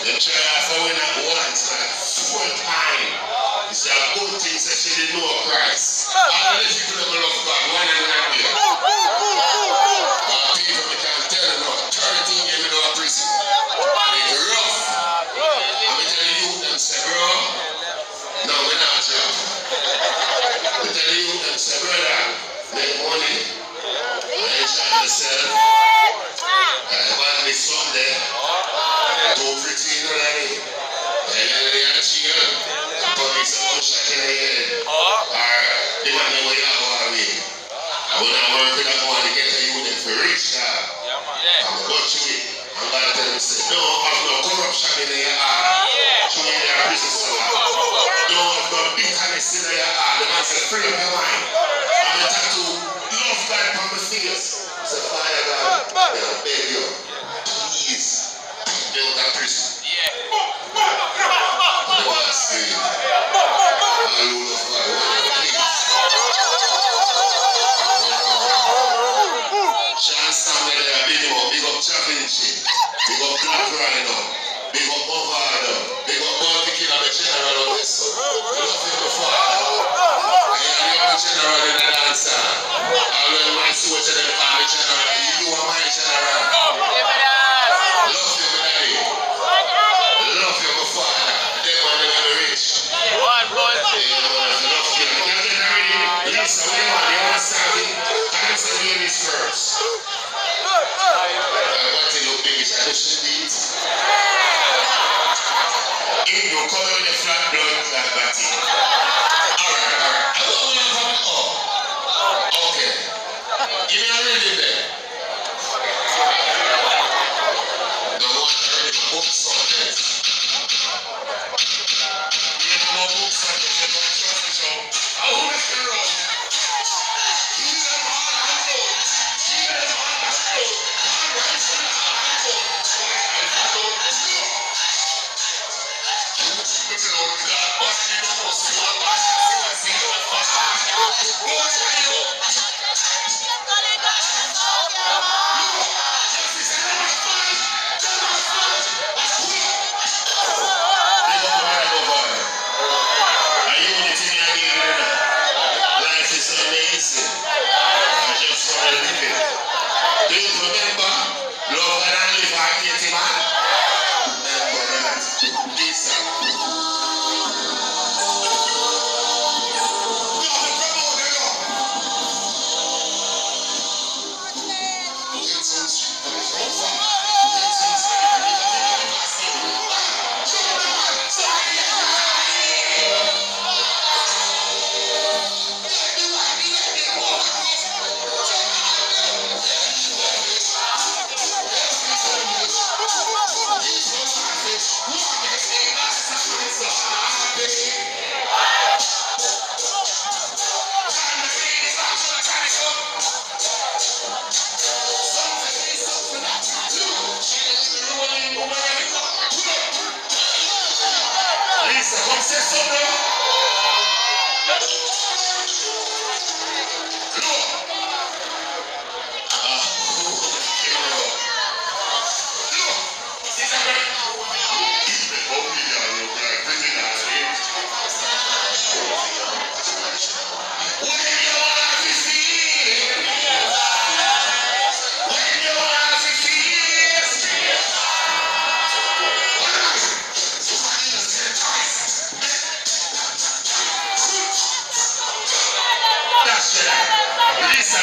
The child for when at once, full time. It's a good thing that she didn't know Christ. All the people that love God, one and one way. But people we can't tell you now, 13 years in our prison. And it's rough. And we tell you them say, bro, no, we're not job. We tell you them say, brother, make money. And enjoy yourself. One this Sunday, 2:15 already. And then they are cheer. But it's a good shot in the head. Or the man that we are away. I want to work with that one to get a unit for rich dog. I'm going to go through it. I'm going to tell them, say, don't have no corruption in your heart. Through in your business. Don't have no bitterness in your heart. The man said, free up your mind. I'm going to love God from the face. So, Father God, I beg you, please, build that prison. The man said, hallelujah, Father, Sean Samuel there, big up Chavinci, big up Black Rhino, big up Ovado, big up Bounty Killer, the General of West. We love you before. I am the only general in the dancer. I will my switch to the family general. You are my general. Love you, daddy. Love you, my father. Them man are rich. One boy. Love you. Can you get ready? Lisa, we want you want something? Can you say ladies first? I want to look big. I should beat. If you come on the flat blood, that batty. Alright. I want to come up. Okay. Give me a reading there. The one that read the book subject. Read the book subject. You don't trust me, so I will make it wrong. Keep them on the road. Keep them on the road. One right foot on the road. I don't know. It's a lot of that. What's the most? What's life is amazing. I just want to live it. Do you remember? Love and I live like it, man. Remember that. Lisa. Lisa, come say something. Lisa,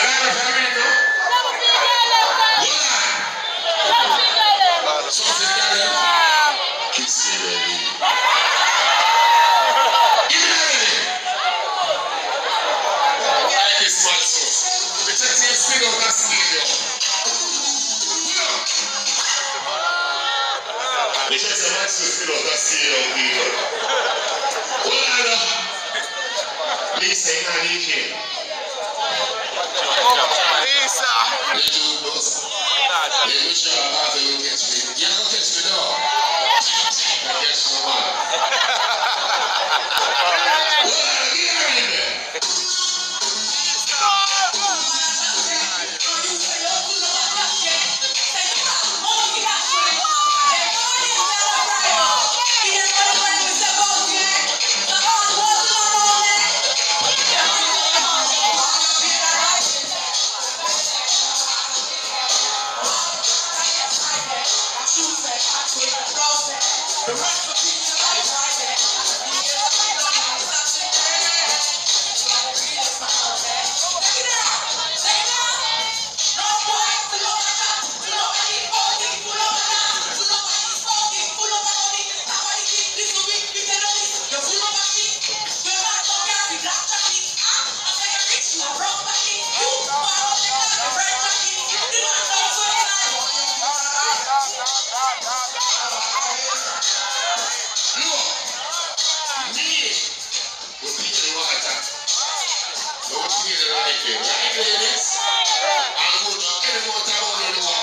thing, right, ladies? I'm going to any more time on you know.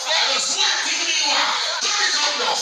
I just want to give you one. Turn it up now.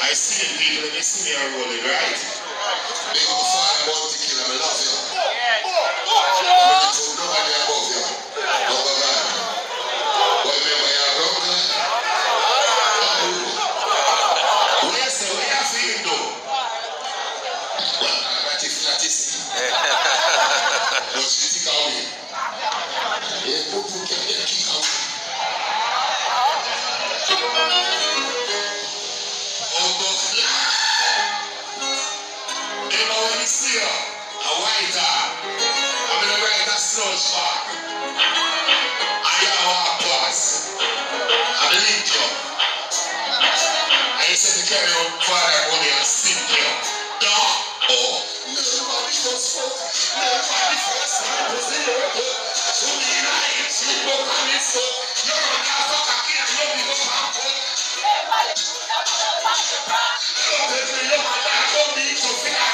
I see the people and they see me rolling, right? They go to find about to kill them, I love you. When they told nobody above you. Oh God. But remember your brother? Where you say, where you feeling though? Well, I'm flat is but she take away. Yeah, people can get kicked away. See her, a white I'm gonna write a slush back. I walk past. I link you. And you said to carry on father money and sit here. No. Oh, nobody just fuck. Nobody first time was in your book. So me like you book on it so. You're on that fuck I can't love you up and fuck. Don't tell me you're my dad, don't be so fair.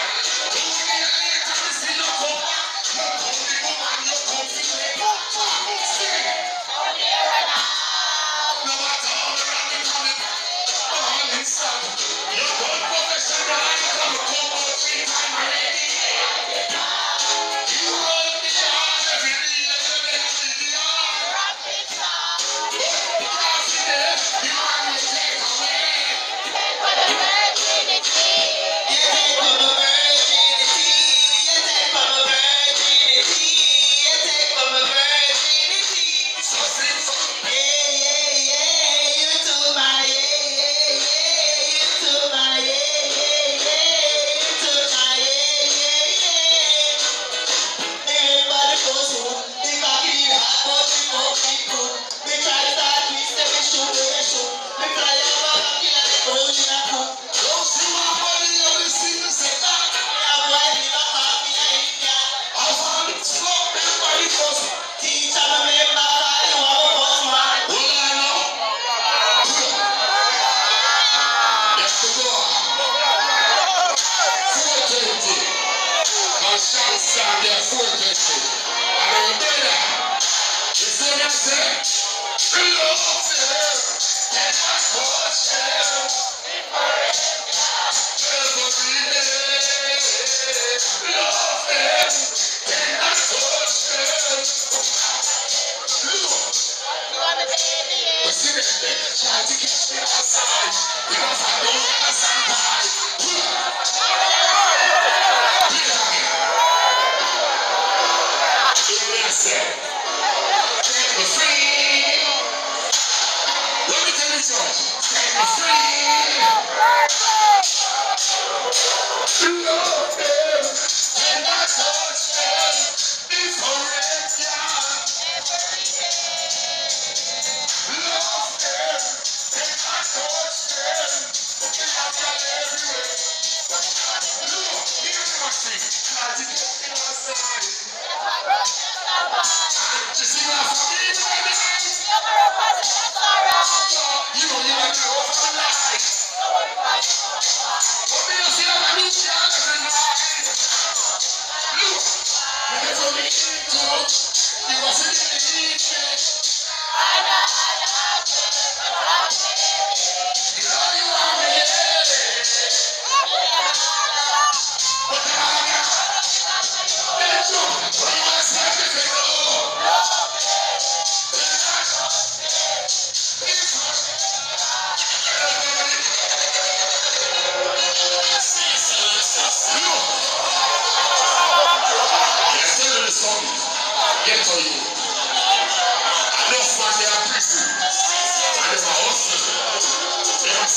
You know you like to go for the night.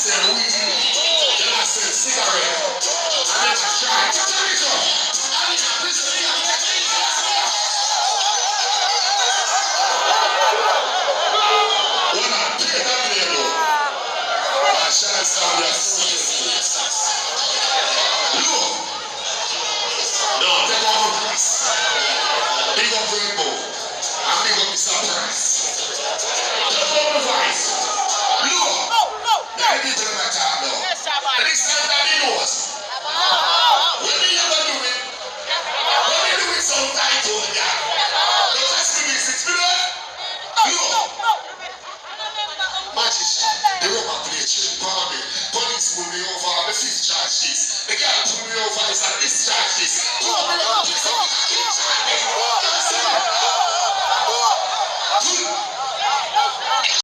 sell weed. Them a sell cigarette. And them a try. Turn it up. And in a prison, they are taking it. When I pay that play though, I shall sound your soul. Look. No, take off the price. Big up Rainbow. And big up Mr. Price. Take off the price. Look. Let me tell you my time now. And this time that he knows. When you ever do it, when you do it some time to it, yeah. Don't ask me this, it's good. Look. Matches. The rubber play trick for me. Police pull me over, the fifth charge this. The guy pull me over, it's a discharge this.